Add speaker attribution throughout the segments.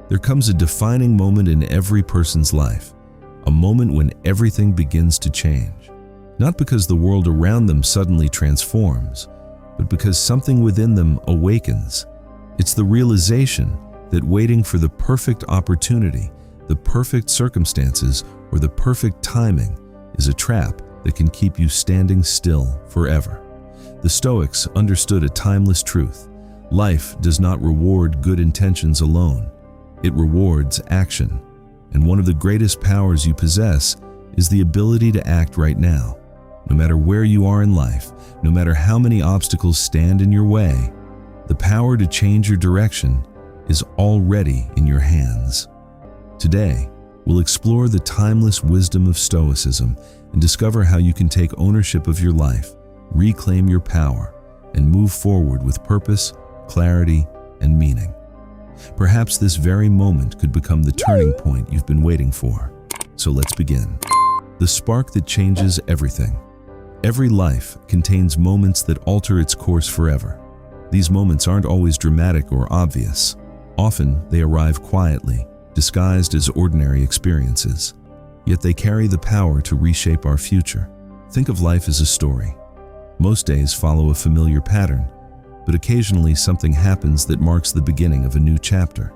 Speaker 1: There comes a defining moment in every person's life, a moment when everything begins to change. Not because the world around them suddenly transforms, but because something within them awakens. It's the realization that waiting for the perfect opportunity, the perfect circumstances, or the perfect timing is a trap that can keep you standing still forever. The Stoics understood a timeless truth. Life does not reward good intentions alone. It rewards action. And one of the greatest powers you possess is the ability to act right now. No matter where you are in life, no matter how many obstacles stand in your way, the power to change your direction is already in your hands. Today, we'll explore the timeless wisdom of Stoicism and discover how you can take ownership of your life, reclaim your power, and move forward with purpose, clarity, and meaning. Perhaps this very moment could become the turning point you've been waiting for. So let's begin. The spark that changes everything. Every life contains moments that alter its course forever. These moments aren't always dramatic or obvious. Often, they arrive quietly, disguised as ordinary experiences. Yet they carry the power to reshape our future. Think of life as a story. Most days follow a familiar pattern, but occasionally something happens that marks the beginning of a new chapter.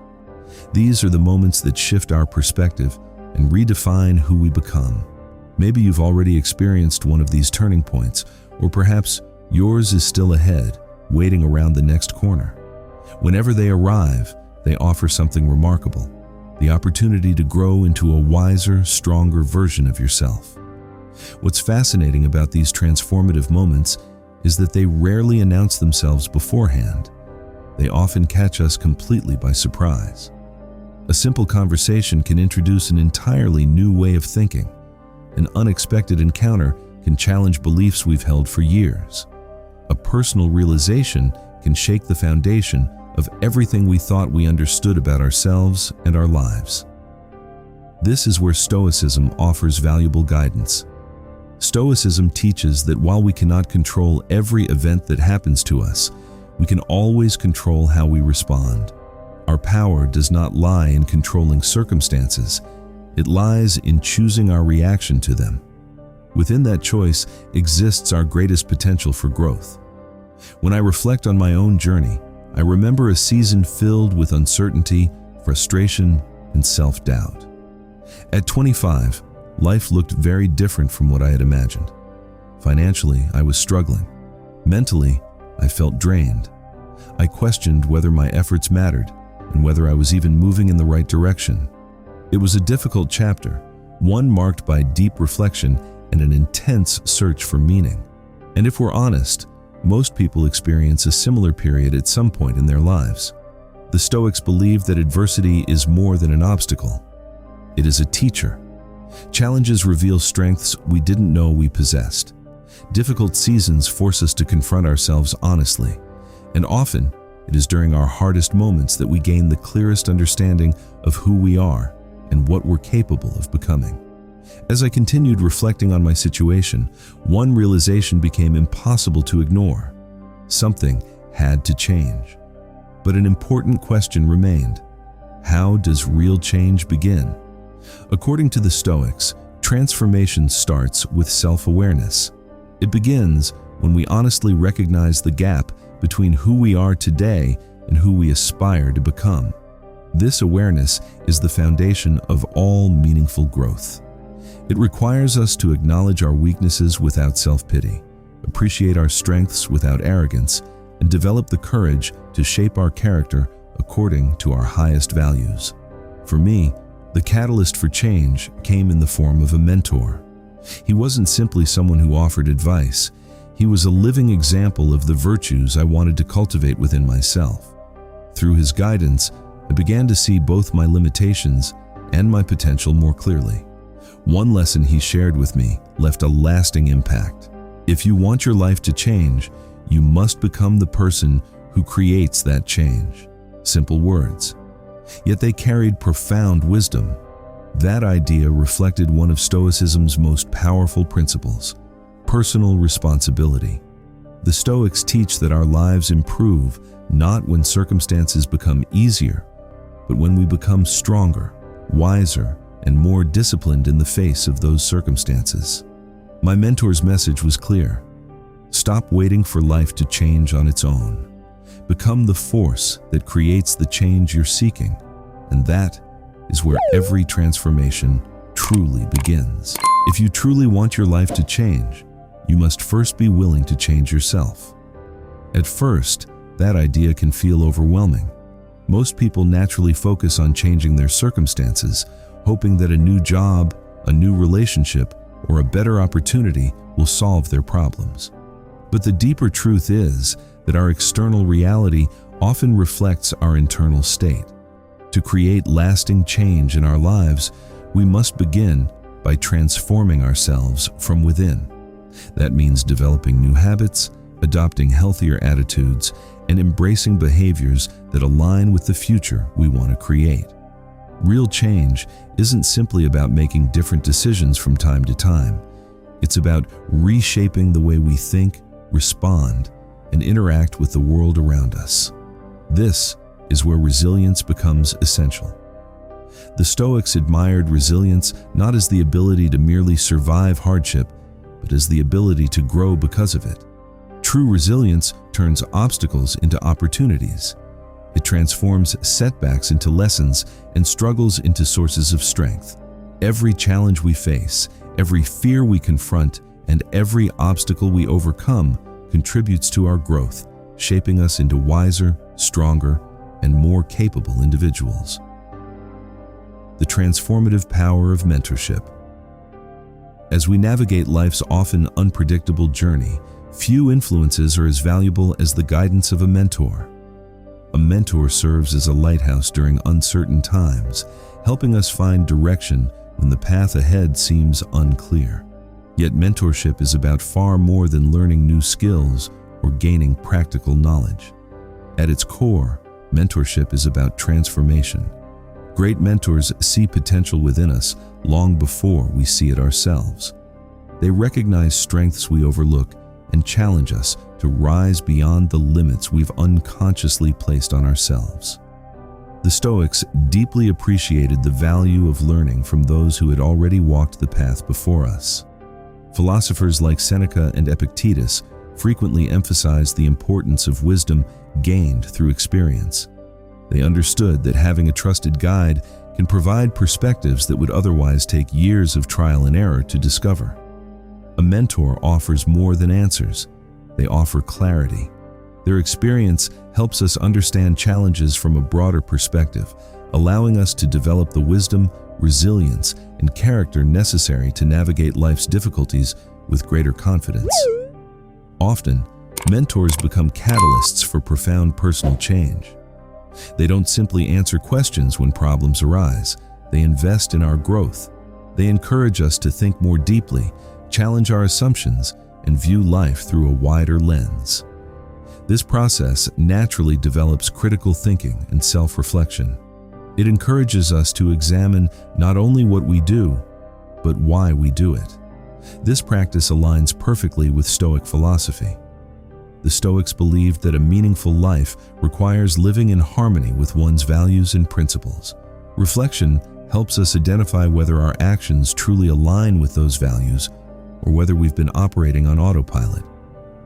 Speaker 1: These are the moments that shift our perspective and redefine who we become. Maybe you've already experienced one of these turning points, or perhaps yours is still ahead, waiting around the next corner. Whenever they arrive, they offer something remarkable, the opportunity to grow into a wiser, stronger version of yourself. What's fascinating about these transformative moments is that they rarely announce themselves beforehand. They often catch us completely by surprise. A simple conversation can introduce an entirely new way of thinking. An unexpected encounter can challenge beliefs we've held for years. A personal realization can shake the foundation of everything we thought we understood about ourselves and our lives. This is where Stoicism offers valuable guidance. Stoicism teaches that while we cannot control every event that happens to us, we can always control how we respond. Our power does not lie in controlling circumstances. It lies in choosing our reaction to them. Within that choice exists our greatest potential for growth. When I reflect on my own journey, I remember a season filled with uncertainty, frustration, and self-doubt. At 25, life looked very different from what I had imagined. Financially, I was struggling. Mentally, I felt drained. I questioned whether my efforts mattered and whether I was even moving in the right direction. It was a difficult chapter, one marked by deep reflection and an intense search for meaning. And if we're honest, most people experience a similar period at some point in their lives. The Stoics believed that adversity is more than an obstacle. It is a teacher. Challenges reveal strengths we didn't know we possessed. Difficult seasons force us to confront ourselves honestly, and often it is during our hardest moments that we gain the clearest understanding of who we are and what we're capable of becoming. As I continued reflecting on my situation, one realization became impossible to ignore. Something had to change. But an important question remained. How does real change begin? According to the Stoics, transformation starts with self-awareness. It begins when we honestly recognize the gap between who we are today and who we aspire to become. This awareness is the foundation of all meaningful growth. It requires us to acknowledge our weaknesses without self-pity, appreciate our strengths without arrogance, and develop the courage to shape our character according to our highest values. For me, the catalyst for change came in the form of a mentor. He wasn't simply someone who offered advice. He was a living example of the virtues I wanted to cultivate within myself. Through his guidance, I began to see both my limitations and my potential more clearly. One lesson he shared with me left a lasting impact. If you want your life to change, you must become the person who creates that change. Simple words. Yet they carried profound wisdom. That idea reflected one of Stoicism's most powerful principles: personal responsibility. The Stoics teach that our lives improve not when circumstances become easier, but when we become stronger, wiser, and more disciplined in the face of those circumstances. My mentor's message was clear. Stop waiting for life to change on its own. Become the force that creates the change you're seeking, and that is where every transformation truly begins. If you truly want your life to change, you must first be willing to change yourself. At first, that idea can feel overwhelming. Most people naturally focus on changing their circumstances, hoping that a new job, a new relationship, or a better opportunity will solve their problems. But the deeper truth is that our external reality often reflects our internal state. To create lasting change in our lives, we must begin by transforming ourselves from within. That means developing new habits, adopting healthier attitudes, and embracing behaviors that align with the future we want to create. Real change isn't simply about making different decisions from time to time. It's about reshaping the way we think, respond, and interact with the world around us. This is where resilience becomes essential. The Stoics admired resilience not as the ability to merely survive hardship, but as the ability to grow because of it. True resilience turns obstacles into opportunities. It transforms setbacks into lessons and struggles into sources of strength. Every challenge we face, every fear we confront, and every obstacle we overcome contributes to our growth, shaping us into wiser, stronger, and more capable individuals. The transformative power of mentorship. As we navigate life's often unpredictable journey, few influences are as valuable as the guidance of a mentor. A mentor serves as a lighthouse during uncertain times, helping us find direction when the path ahead seems unclear. Yet mentorship is about far more than learning new skills or gaining practical knowledge. At its core, mentorship is about transformation. Great mentors see potential within us long before we see it ourselves. They recognize strengths we overlook and challenge us to rise beyond the limits we've unconsciously placed on ourselves. The Stoics deeply appreciated the value of learning from those who had already walked the path before us. Philosophers like Seneca and Epictetus frequently emphasized the importance of wisdom gained through experience. They understood that having a trusted guide can provide perspectives that would otherwise take years of trial and error to discover. A mentor offers more than answers. They offer clarity. Their experience helps us understand challenges from a broader perspective, allowing us to develop the wisdom, resilience, and character necessary to navigate life's difficulties with greater confidence. Often, mentors become catalysts for profound personal change. They don't simply answer questions when problems arise. They invest in our growth. They encourage us to think more deeply, challenge our assumptions, and view life through a wider lens. This process naturally develops critical thinking and self-reflection. It encourages us to examine not only what we do, but why we do it. This practice aligns perfectly with Stoic philosophy. The Stoics believed that a meaningful life requires living in harmony with one's values and principles. Reflection helps us identify whether our actions truly align with those values or whether we've been operating on autopilot.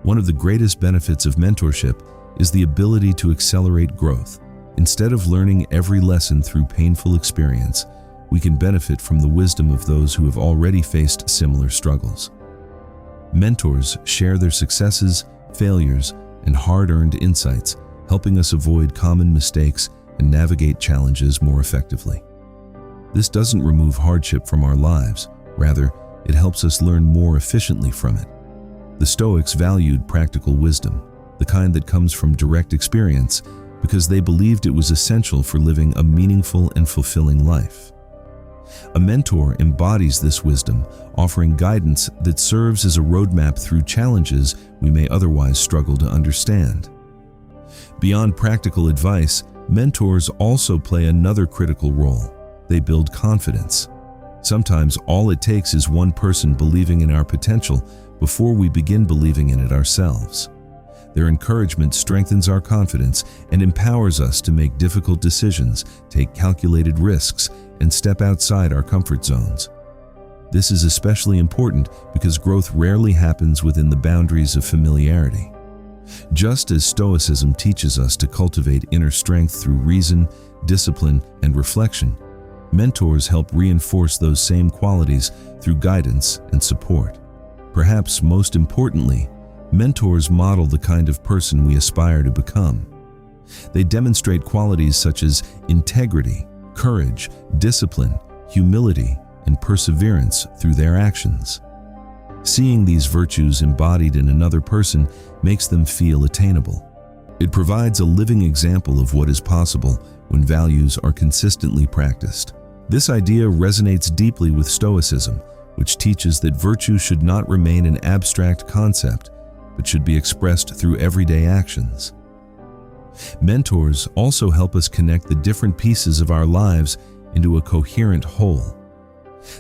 Speaker 1: One of the greatest benefits of mentorship is the ability to accelerate growth. Instead of learning every lesson through painful experience, we can benefit from the wisdom of those who have already faced similar struggles. Mentors share their successes, failures, and hard-earned insights, helping us avoid common mistakes and navigate challenges more effectively. This doesn't remove hardship from our lives, rather, it helps us learn more efficiently from it. The Stoics valued practical wisdom, the kind that comes from direct experience, because they believed it was essential for living a meaningful and fulfilling life. A mentor embodies this wisdom, offering guidance that serves as a roadmap through challenges we may otherwise struggle to understand. Beyond practical advice, mentors also play another critical role. They build confidence. Sometimes all it takes is one person believing in our potential before we begin believing in it ourselves. Their encouragement strengthens our confidence and empowers us to make difficult decisions, take calculated risks, and step outside our comfort zones. This is especially important because growth rarely happens within the boundaries of familiarity. Just as Stoicism teaches us to cultivate inner strength through reason, discipline, and reflection, mentors help reinforce those same qualities through guidance and support. Perhaps most importantly, mentors model the kind of person we aspire to become. They demonstrate qualities such as integrity, courage, discipline, humility, and perseverance through their actions. Seeing these virtues embodied in another person makes them feel attainable. It provides a living example of what is possible when values are consistently practiced. This idea resonates deeply with Stoicism, which teaches that virtue should not remain an abstract concept, but should be expressed through everyday actions. Mentors also help us connect the different pieces of our lives into a coherent whole.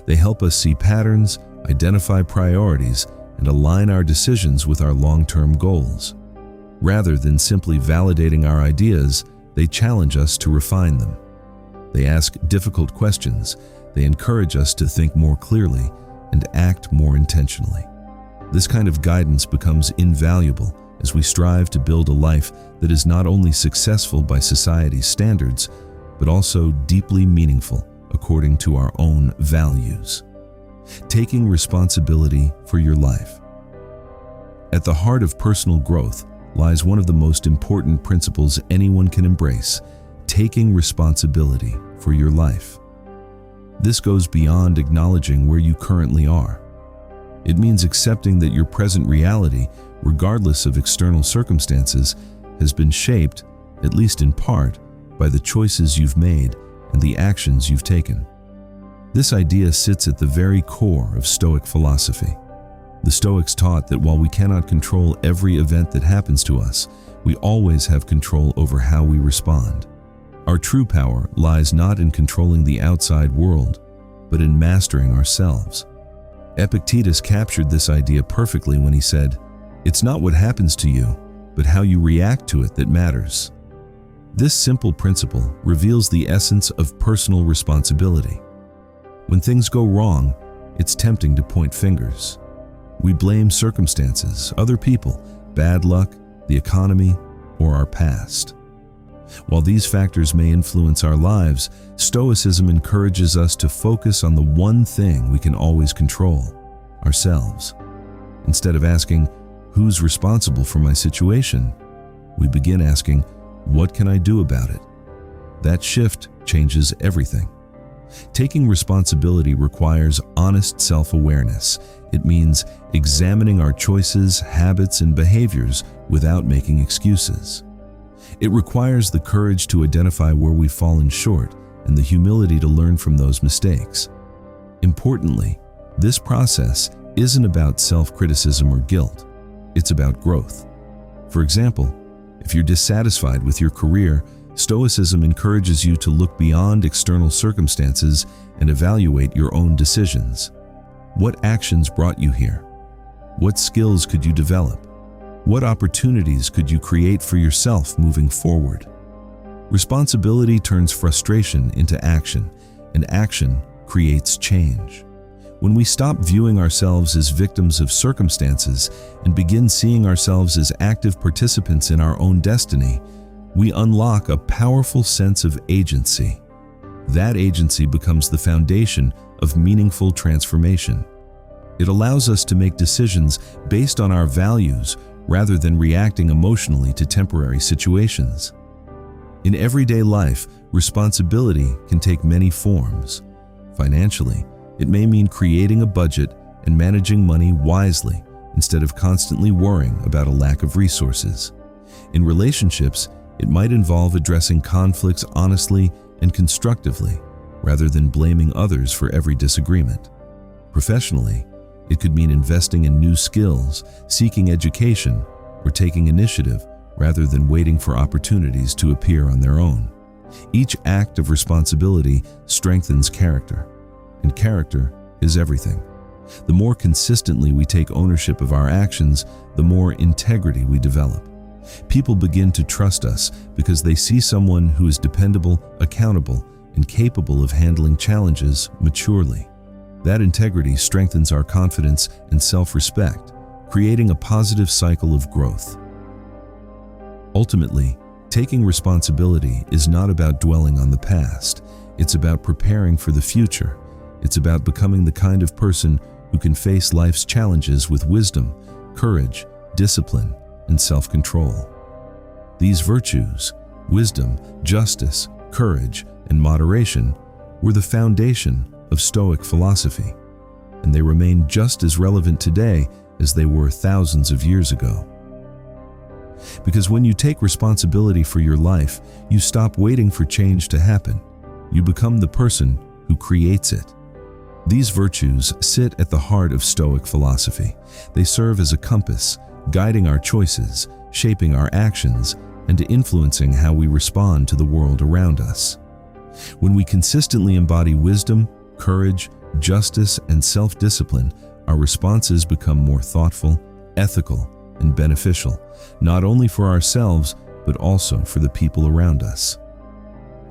Speaker 1: They help us see patterns, identify priorities, and align our decisions with our long-term goals. Rather than simply validating our ideas, they challenge us to refine them. They ask difficult questions, they encourage us to think more clearly and act more intentionally. This kind of guidance becomes invaluable as we strive to build a life that is not only successful by society's standards, but also deeply meaningful according to our own values. Taking responsibility for your life. At the heart of personal growth lies one of the most important principles anyone can embrace: taking responsibility for your life. This goes beyond acknowledging where you currently are. It means accepting that your present reality, regardless of external circumstances, has been shaped, at least in part, by the choices you've made and the actions you've taken. This idea sits at the very core of Stoic philosophy. The Stoics taught that while we cannot control every event that happens to us, we always have control over how we respond. Our true power lies not in controlling the outside world, but in mastering ourselves. Epictetus captured this idea perfectly when he said, "It's not what happens to you, but how you react to it that matters." This simple principle reveals the essence of personal responsibility. When things go wrong, it's tempting to point fingers. We blame circumstances, other people, bad luck, the economy, or our past. While these factors may influence our lives, Stoicism encourages us to focus on the one thing we can always control: ourselves. Instead of asking, "Who's responsible for my situation?" we begin asking, "What can I do about it?" That shift changes everything. Taking responsibility requires honest self-awareness. It means examining our choices, habits, and behaviors without making excuses. It requires the courage to identify where we've fallen short and the humility to learn from those mistakes. Importantly, this process isn't about self-criticism or guilt. It's about growth. For example, if you're dissatisfied with your career, Stoicism encourages you to look beyond external circumstances and evaluate your own decisions. What actions brought you here? What skills could you develop? What opportunities could you create for yourself moving forward? Responsibility turns frustration into action, and action creates change. When we stop viewing ourselves as victims of circumstances and begin seeing ourselves as active participants in our own destiny, we unlock a powerful sense of agency. That agency becomes the foundation of meaningful transformation. It allows us to make decisions based on our values rather than reacting emotionally to temporary situations. In everyday life, responsibility can take many forms. Financially, it may mean creating a budget and managing money wisely instead of constantly worrying about a lack of resources. In relationships, it might involve addressing conflicts honestly and constructively, rather than blaming others for every disagreement. Professionally, it could mean investing in new skills, seeking education, or taking initiative rather than waiting for opportunities to appear on their own. Each act of responsibility strengthens character, and character is everything. The more consistently we take ownership of our actions, the more integrity we develop. People begin to trust us because they see someone who is dependable, accountable, and capable of handling challenges maturely. That integrity strengthens our confidence and self-respect, creating a positive cycle of growth. Ultimately, taking responsibility is not about dwelling on the past. It's about preparing for the future. It's about becoming the kind of person who can face life's challenges with wisdom, courage, discipline, and self-control. These virtues, wisdom, justice, courage, and moderation, were the foundation of Stoic philosophy, and they remain just as relevant today as they were thousands of years ago. Because when you take responsibility for your life, you stop waiting for change to happen. You become the person who creates it. These virtues sit at the heart of Stoic philosophy. They serve as a compass, guiding our choices, shaping our actions, and influencing how we respond to the world around us. When we consistently embody wisdom, courage, justice, and self-discipline, our responses become more thoughtful, ethical, and beneficial, not only for ourselves, but also for the people around us.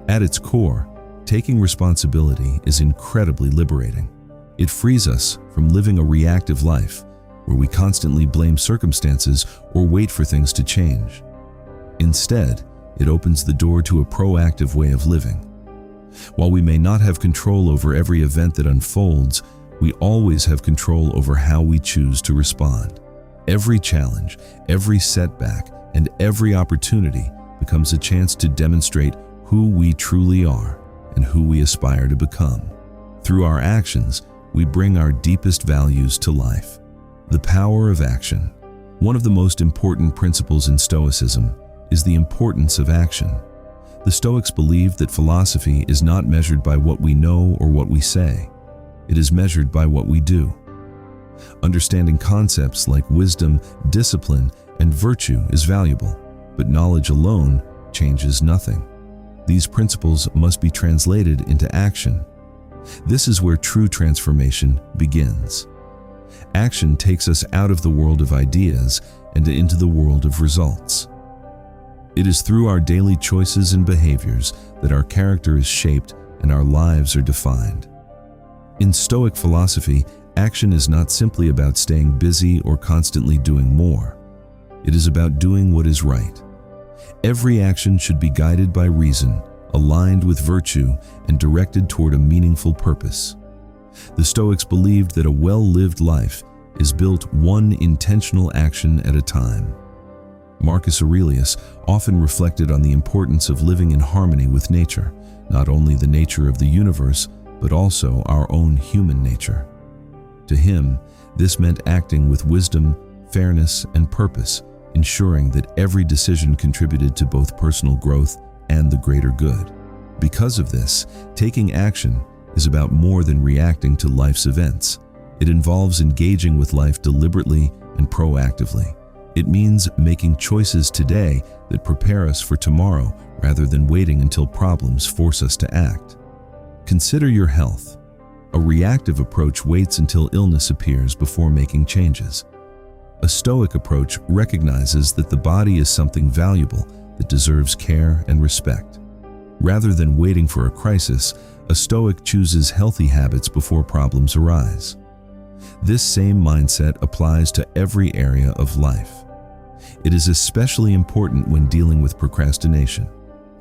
Speaker 1: At its core, taking responsibility is incredibly liberating. It frees us from living a reactive life, where we constantly blame circumstances or wait for things to change. Instead, it opens the door to a proactive way of living. While we may not have control over every event that unfolds, we always have control over how we choose to respond. Every challenge, every setback, and every opportunity becomes a chance to demonstrate who we truly are and who we aspire to become. Through our actions, we bring our deepest values to life. The power of action. One of the most important principles in Stoicism is the importance of action. The Stoics believed that philosophy is not measured by what we know or what we say. It is measured by what we do. Understanding concepts like wisdom, discipline, and virtue is valuable, but knowledge alone changes nothing. These principles must be translated into action. This is where true transformation begins. Action takes us out of the world of ideas and into the world of results. It is through our daily choices and behaviors that our character is shaped and our lives are defined. In Stoic philosophy, action is not simply about staying busy or constantly doing more. It is about doing what is right. Every action should be guided by reason, aligned with virtue, and directed toward a meaningful purpose. The Stoics believed that a well-lived life is built one intentional action at a time. Marcus Aurelius often reflected on the importance of living in harmony with nature, not only the nature of the universe, but also our own human nature. To him, this meant acting with wisdom, fairness, and purpose, ensuring that every decision contributed to both personal growth and the greater good. Because of this, taking action is about more than reacting to life's events. It involves engaging with life deliberately and proactively. It means making choices today that prepare us for tomorrow rather than waiting until problems force us to act. Consider your health. A reactive approach waits until illness appears before making changes. A Stoic approach recognizes that the body is something valuable that deserves care and respect. Rather than waiting for a crisis, a Stoic chooses healthy habits before problems arise. This same mindset applies to every area of life. It is especially important when dealing with procrastination,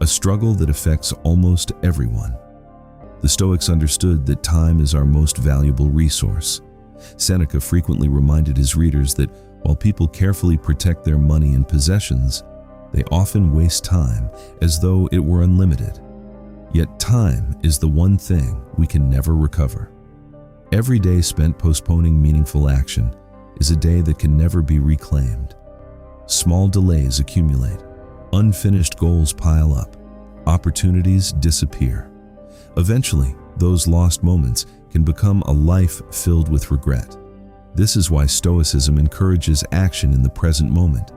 Speaker 1: a struggle that affects almost everyone. The Stoics understood that time is our most valuable resource. Seneca frequently reminded his readers that while people carefully protect their money and possessions, they often waste time as though it were unlimited. Yet time is the one thing we can never recover. Every day spent postponing meaningful action is a day that can never be reclaimed. Small delays accumulate, unfinished goals pile up, opportunities disappear. Eventually, those lost moments can become a life filled with regret. This is why Stoicism encourages action in the present moment.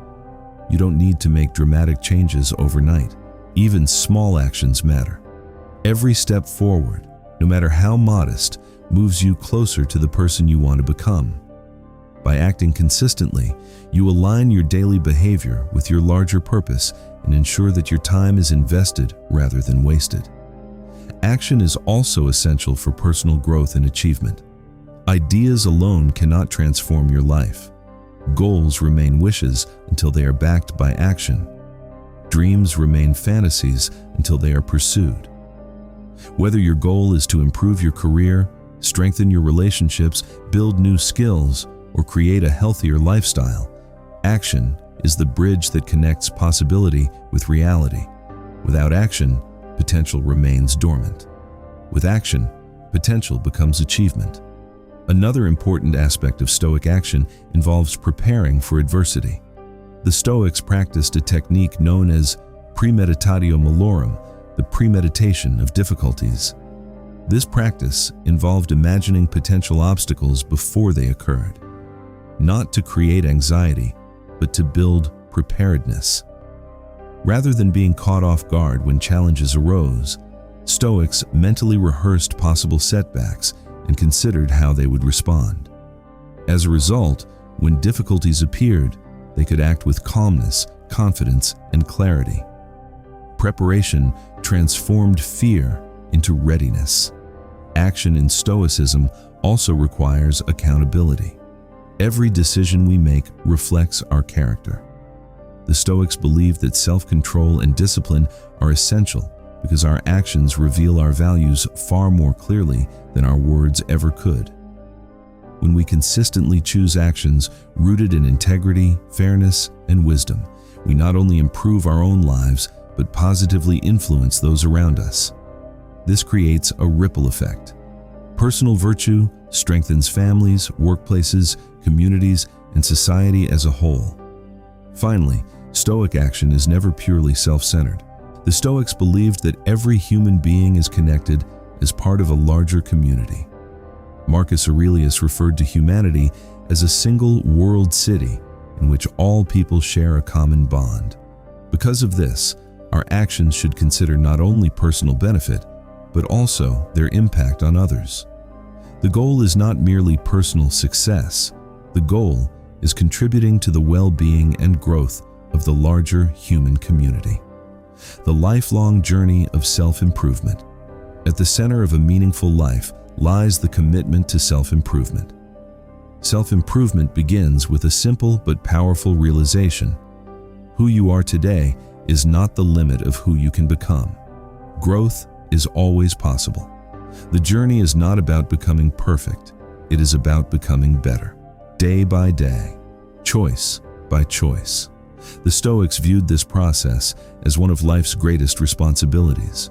Speaker 1: You don't need to make dramatic changes overnight. Even small actions matter. Every step forward, no matter how modest, moves you closer to the person you want to become. By acting consistently, you align your daily behavior with your larger purpose and ensure that your time is invested rather than wasted. Action is also essential for personal growth and achievement. Ideas alone cannot transform your life. Goals remain wishes until they are backed by action. Dreams remain fantasies until they are pursued. Whether your goal is to improve your career, strengthen your relationships, build new skills, or create a healthier lifestyle, action is the bridge that connects possibility with reality. Without action, potential remains dormant. With action, potential becomes achievement. Another important aspect of Stoic action involves preparing for adversity. The Stoics practiced a technique known as Premeditatio Malorum, the premeditation of difficulties. This practice involved imagining potential obstacles before they occurred, not to create anxiety, but to build preparedness. Rather than being caught off guard when challenges arose, Stoics mentally rehearsed possible setbacks and considered how they would respond. As a result, when difficulties appeared, they could act with calmness, confidence, and clarity. Preparation transformed fear into readiness. Action in Stoicism also requires accountability. Every decision we make reflects our character. The Stoics believe that self-control and discipline are essential because our actions reveal our values far more clearly than our words ever could. When we consistently choose actions rooted in integrity, fairness, and wisdom, we not only improve our own lives, but positively influence those around us. This creates a ripple effect. Personal virtue strengthens families, workplaces, communities, and society as a whole. Finally, Stoic action is never purely self-centered. The Stoics believed that every human being is connected as part of a larger community. Marcus Aurelius referred to humanity as a single world city in which all people share a common bond. Because of this, our actions should consider not only personal benefit, but also their impact on others. The goal is not merely personal success. The goal is contributing to the well-being and growth of the larger human community. The lifelong journey of self-improvement. At the center of a meaningful life lies the commitment to self-improvement. Self-improvement begins with a simple but powerful realization. Who you are today is not the limit of who you can become. Growth is always possible. The journey is not about becoming perfect. It is about becoming better, day by day, choice by choice. The Stoics viewed this process as one of life's greatest responsibilities.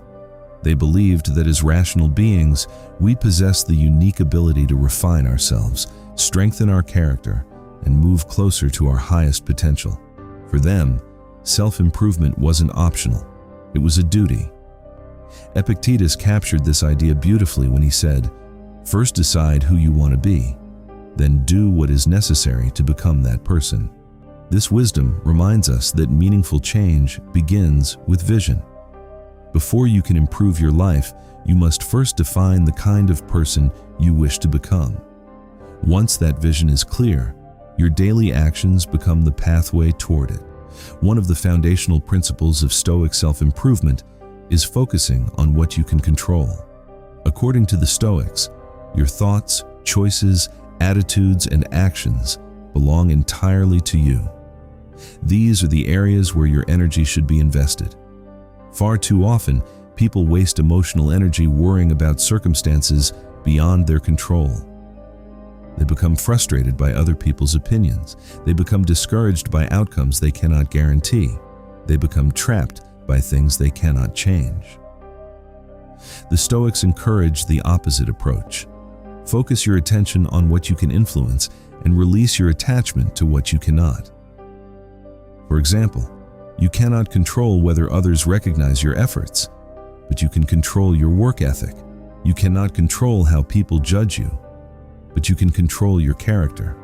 Speaker 1: They believed that as rational beings, we possess the unique ability to refine ourselves, strengthen our character, and move closer to our highest potential. For them, self-improvement wasn't optional. It was a duty. Epictetus captured this idea beautifully when he said, "First decide who you want to be, then do what is necessary to become that person." This wisdom reminds us that meaningful change begins with vision. Before you can improve your life, you must first define the kind of person you wish to become. Once that vision is clear, your daily actions become the pathway toward it. One of the foundational principles of Stoic self-improvement is focusing on what you can control. According to the Stoics, your thoughts, choices, attitudes, and actions belong entirely to you. These are the areas where your energy should be invested. Far too often, people waste emotional energy worrying about circumstances beyond their control. They become frustrated by other people's opinions. They become discouraged by outcomes they cannot guarantee. They become trapped by things they cannot change. The Stoics encourage the opposite approach. Focus your attention on what you can influence and release your attachment to what you cannot. For example, you cannot control whether others recognize your efforts, but you can control your work ethic. You cannot control how people judge you, but you can control your character.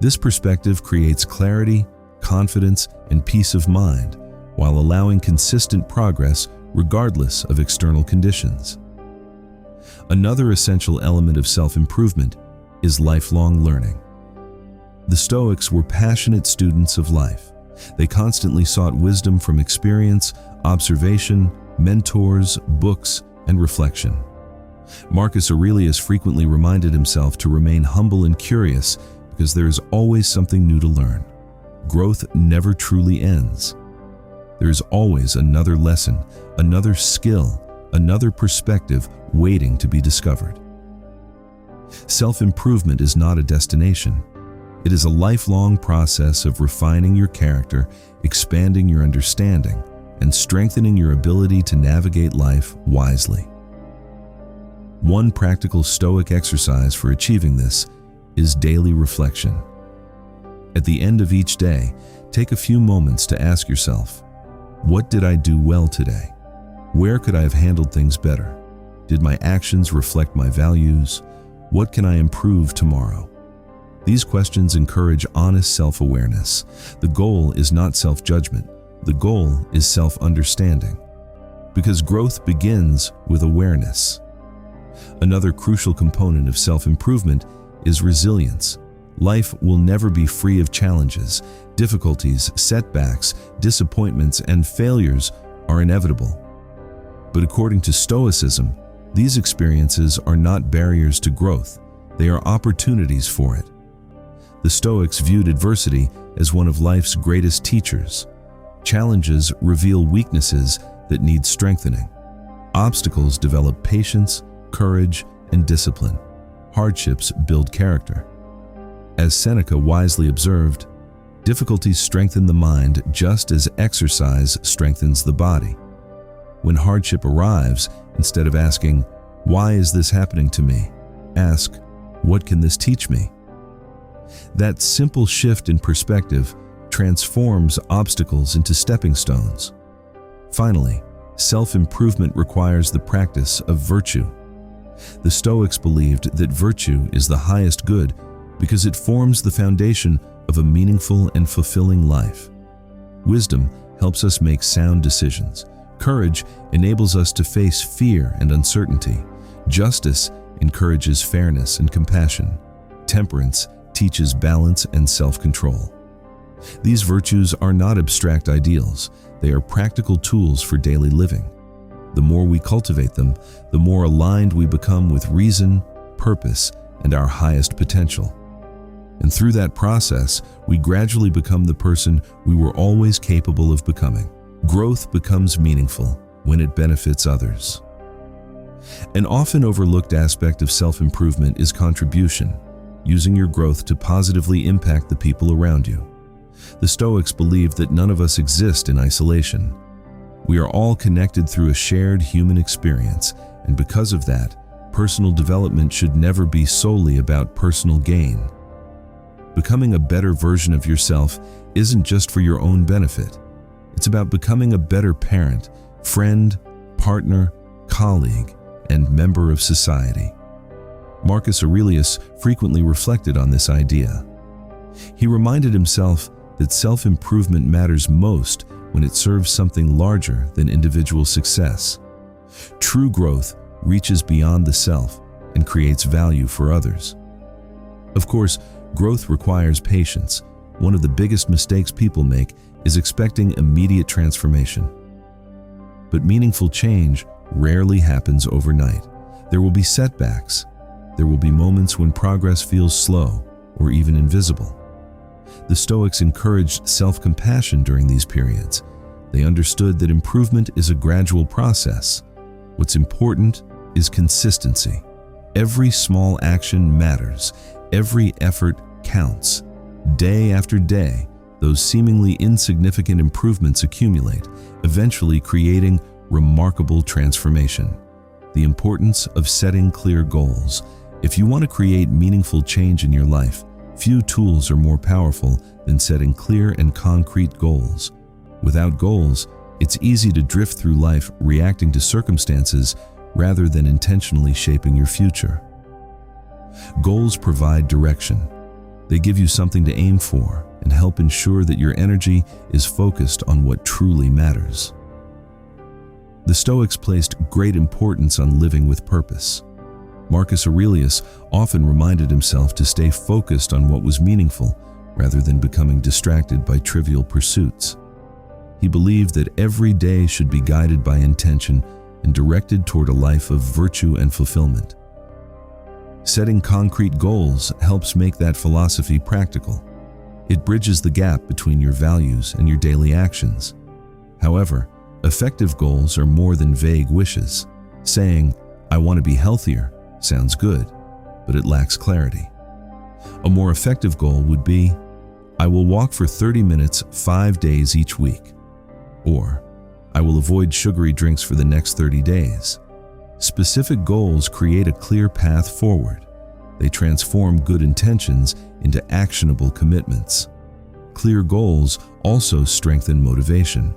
Speaker 1: This perspective creates clarity, confidence, and peace of mind, while allowing consistent progress regardless of external conditions. Another essential element of self-improvement is lifelong learning. The Stoics were passionate students of life. They constantly sought wisdom from experience, observation, mentors, books, and reflection. Marcus Aurelius frequently reminded himself to remain humble and curious because there is always something new to learn. Growth never truly ends. There is always another lesson, another skill, another perspective waiting to be discovered. Self-improvement is not a destination. It is a lifelong process of refining your character, expanding your understanding, and strengthening your ability to navigate life wisely. One practical Stoic exercise for achieving this is daily reflection. At the end of each day, take a few moments to ask yourself, what did I do well today? Where could I have handled things better? Did my actions reflect my values? What can I improve tomorrow? These questions encourage honest self-awareness. The goal is not self-judgment. The goal is self-understanding. Because growth begins with awareness. Another crucial component of self-improvement is resilience. Life will never be free of challenges. Difficulties, setbacks, disappointments, and failures are inevitable. But according to Stoicism, these experiences are not barriers to growth. They are opportunities for it. The Stoics viewed adversity as one of life's greatest teachers. Challenges reveal weaknesses that need strengthening. Obstacles develop patience, courage, and discipline. Hardships build character. As Seneca wisely observed, difficulties strengthen the mind just as exercise strengthens the body. When hardship arrives, instead of asking, "Why is this happening to me?" ask, "What can this teach me?" That simple shift in perspective transforms obstacles into stepping stones. Finally, self-improvement requires the practice of virtue. The Stoics believed that virtue is the highest good because it forms the foundation of a meaningful and fulfilling life. Wisdom helps us make sound decisions. Courage enables us to face fear and uncertainty. Justice encourages fairness and compassion. Temperance teaches balance and self-control. These virtues are not abstract ideals. They are practical tools for daily living. The more we cultivate them, the more aligned we become with reason, purpose, and our highest potential. And through that process, we gradually become the person we were always capable of becoming. Growth becomes meaningful when it benefits others. An often overlooked aspect of self-improvement is contribution, using your growth to positively impact the people around you. The Stoics believed that none of us exist in isolation. We are all connected through a shared human experience, and because of that, personal development should never be solely about personal gain. Becoming a better version of yourself isn't just for your own benefit. It's about becoming a better parent, friend, partner, colleague, and member of society. Marcus Aurelius frequently reflected on this idea. He reminded himself that self-improvement matters most when it serves something larger than individual success. True growth reaches beyond the self and creates value for others. Of course, growth requires patience. One of the biggest mistakes people make is expecting immediate transformation. But meaningful change rarely happens overnight. There will be setbacks. There will be moments when progress feels slow or even invisible. The Stoics encouraged self-compassion during these periods. They understood that improvement is a gradual process. What's important is consistency. Every small action matters. Every effort counts. Day after day, those seemingly insignificant improvements accumulate, eventually creating remarkable transformation. The importance of setting clear goals. If you want to create meaningful change in your life, few tools are more powerful than setting clear and concrete goals. Without goals, it's easy to drift through life reacting to circumstances rather than intentionally shaping your future. Goals provide direction. They give you something to aim for and help ensure that your energy is focused on what truly matters. The Stoics placed great importance on living with purpose. Marcus Aurelius often reminded himself to stay focused on what was meaningful rather than becoming distracted by trivial pursuits. He believed that every day should be guided by intention and directed toward a life of virtue and fulfillment. Setting concrete goals helps make that philosophy practical. It bridges the gap between your values and your daily actions. However, effective goals are more than vague wishes. Saying, "I want to be healthier," sounds good, but it lacks clarity. A more effective goal would be, "I will walk for 30 minutes 5 days each week," or "I will avoid sugary drinks for the next 30 days." Specific goals create a clear path forward. They transform good intentions into actionable commitments. Clear goals also strengthen motivation.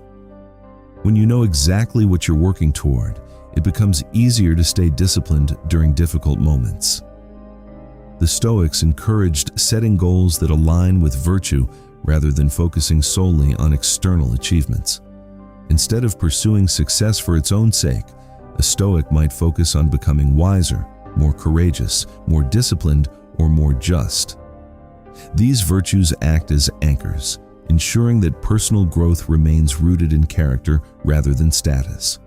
Speaker 1: When you know exactly what you're working toward, it becomes easier to stay disciplined during difficult moments. The Stoics encouraged setting goals that align with virtue rather than focusing solely on external achievements. Instead of pursuing success for its own sake, a Stoic might focus on becoming wiser, more courageous, more disciplined, or more just. These virtues act as anchors, ensuring that personal growth remains rooted in character rather than status.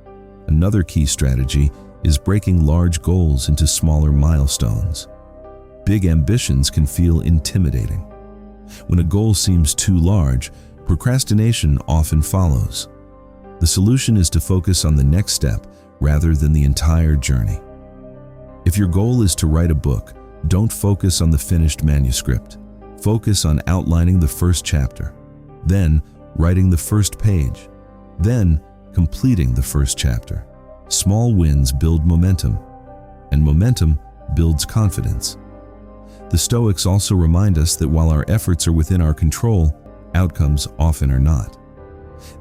Speaker 1: Another key strategy is breaking large goals into smaller milestones. Big ambitions can feel intimidating. When a goal seems too large, procrastination often follows. The solution is to focus on the next step rather than the entire journey. If your goal is to write a book, don't focus on the finished manuscript. Focus on outlining the first chapter, then writing the first page, then completing the first chapter. Small wins build momentum, and momentum builds confidence. The Stoics also remind us that while our efforts are within our control, outcomes often are not.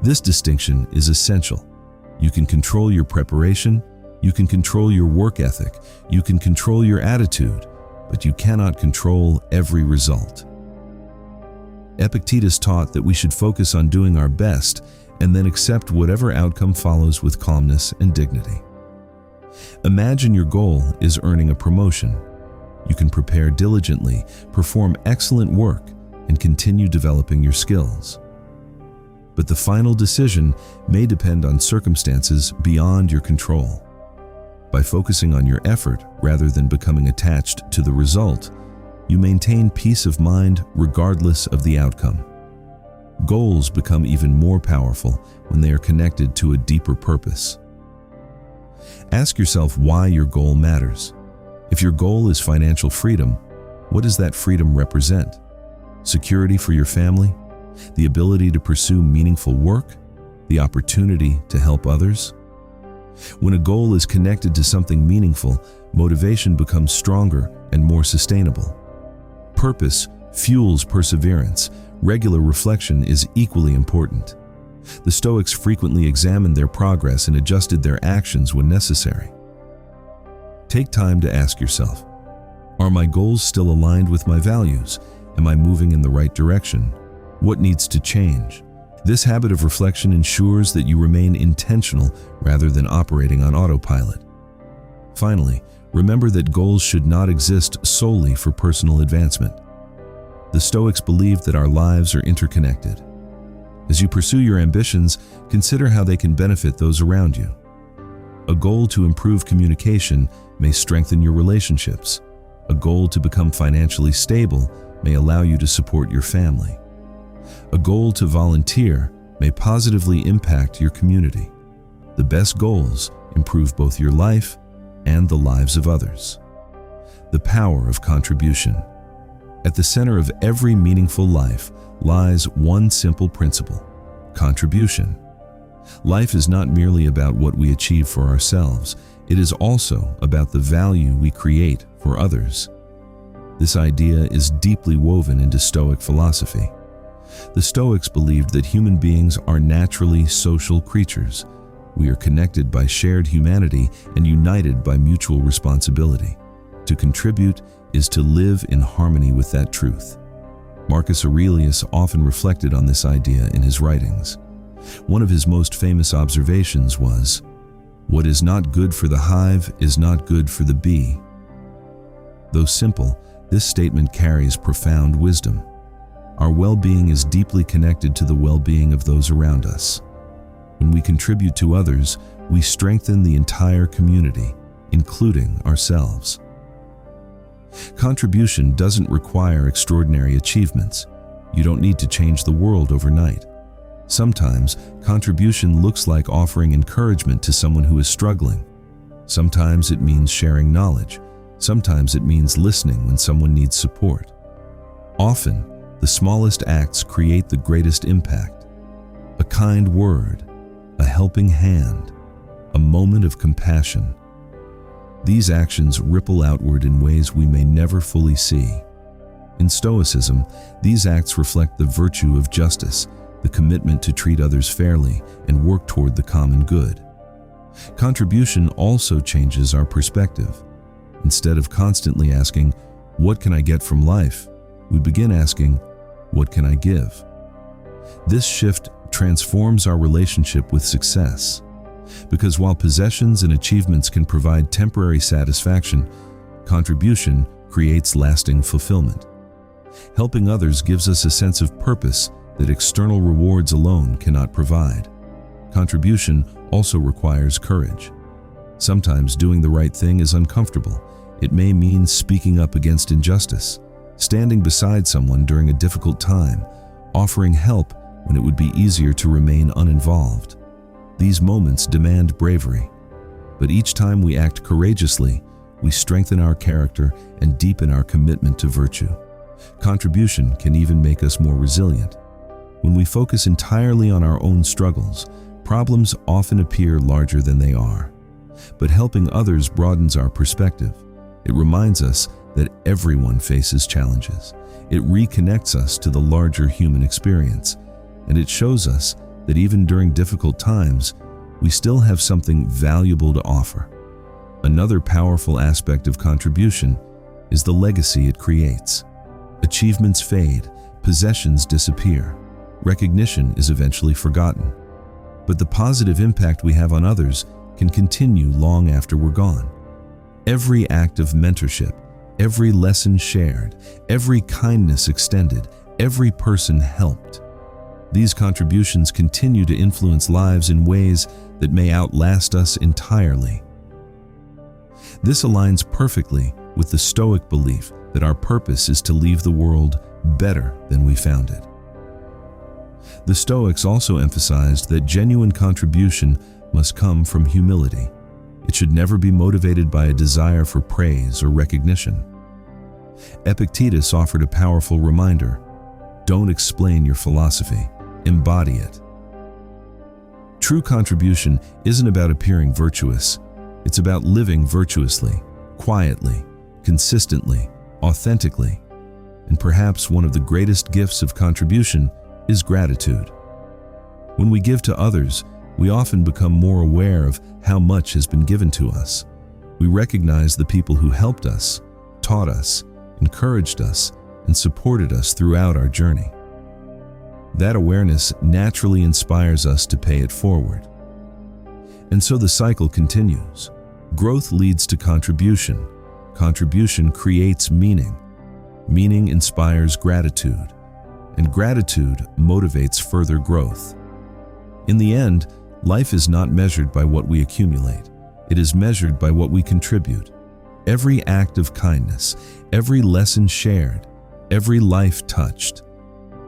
Speaker 1: This distinction is essential. You can control your preparation, you can control your work ethic, you can control your attitude, but you cannot control every result. Epictetus taught that we should focus on doing our best and then accept whatever outcome follows with calmness and dignity. Imagine your goal is earning a promotion. You can prepare diligently, perform excellent work, and continue developing your skills. But the final decision may depend on circumstances beyond your control. By focusing on your effort rather than becoming attached to the result, you maintain peace of mind regardless of the outcome. Goals become even more powerful when they are connected to a deeper purpose. Ask yourself why your goal matters. If your goal is financial freedom, what does that freedom represent? Security for your family? The ability to pursue meaningful work? The opportunity to help others? When a goal is connected to something meaningful, motivation becomes stronger and more sustainable. Purpose fuels perseverance. Regular reflection is equally important. The Stoics frequently examined their progress and adjusted their actions when necessary. Take time to ask yourself, are my goals still aligned with my values? Am I moving in the right direction? What needs to change? This habit of reflection ensures that you remain intentional rather than operating on autopilot. Finally, remember that goals should not exist solely for personal advancement. The Stoics believed that our lives are interconnected. As you pursue your ambitions, consider how they can benefit those around you. A goal to improve communication may strengthen your relationships. A goal to become financially stable may allow you to support your family. A goal to volunteer may positively impact your community. The best goals improve both your life and the lives of others. The power of contribution. At the center of every meaningful life lies one simple principle: contribution. Life is not merely about what we achieve for ourselves, it is also about the value we create for others. This idea is deeply woven into Stoic philosophy. The Stoics believed that human beings are naturally social creatures. We are connected by shared humanity and united by mutual responsibility. To contribute is to live in harmony with that truth. Marcus Aurelius often reflected on this idea in his writings. One of his most famous observations was, "What is not good for the hive is not good for the bee." Though simple, this statement carries profound wisdom. our well-being is deeply connected to the well-being of those around us. When we contribute to others, we strengthen the entire community, including ourselves. Contribution doesn't require extraordinary achievements. You don't need to change the world overnight. Sometimes, contribution looks like offering encouragement to someone who is struggling. Sometimes it means sharing knowledge. Sometimes it means listening when someone needs support. Often, the smallest acts create the greatest impact. A kind word, a helping hand, a moment of compassion. These actions ripple outward in ways we may never fully see. In Stoicism, these acts reflect the virtue of justice, the commitment to treat others fairly and work toward the common good. Contribution also changes our perspective. Instead of constantly asking, "What can I get from life?" we begin asking, "What can I give?" This shift transforms our relationship with success. Because while possessions and achievements can provide temporary satisfaction, contribution creates lasting fulfillment. Helping others gives us a sense of purpose that external rewards alone cannot provide. Contribution also requires courage. Sometimes doing the right thing is uncomfortable. It may mean speaking up against injustice, standing beside someone during a difficult time, offering help when it would be easier to remain uninvolved. These moments demand bravery, but each time we act courageously, we strengthen our character and deepen our commitment to virtue. Contribution can even make us more resilient. When we focus entirely on our own struggles, problems often appear larger than they are. But helping others broadens our perspective. It reminds us that everyone faces challenges. It reconnects us to the larger human experience, and it shows us that even during difficult times, we still have something valuable to offer. Another powerful aspect of contribution is the legacy it creates. Achievements fade, possessions disappear, recognition is eventually forgotten. But the positive impact we have on others can continue long after we're gone. Every act of mentorship, every lesson shared, every kindness extended, every person helped. These contributions continue to influence lives in ways that may outlast us entirely. This aligns perfectly with the Stoic belief that our purpose is to leave the world better than we found it. The Stoics also emphasized that genuine contribution must come from humility. It should never be motivated by a desire for praise or recognition. Epictetus offered a powerful reminder: don't explain your philosophy, embody it. True contribution isn't about appearing virtuous. It's about living virtuously, quietly, consistently, authentically. And perhaps one of the greatest gifts of contribution is gratitude. When we give to others, we often become more aware of how much has been given to us. We recognize the people who helped us, taught us, encouraged us, and supported us throughout our journey. That awareness naturally inspires us to pay it forward. And so the cycle continues. Growth leads to contribution. Contribution creates meaning. Meaning inspires gratitude. And gratitude motivates further growth. In the end, life is not measured by what we accumulate. It is measured by what we contribute. Every act of kindness, every lesson shared, every life touched.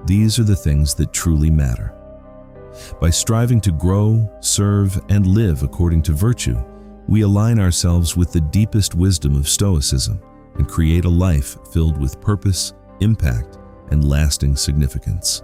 Speaker 1: These are the things that truly matter. By striving to grow, serve, and live according to virtue, we align ourselves with the deepest wisdom of Stoicism and create a life filled with purpose, impact, and lasting significance.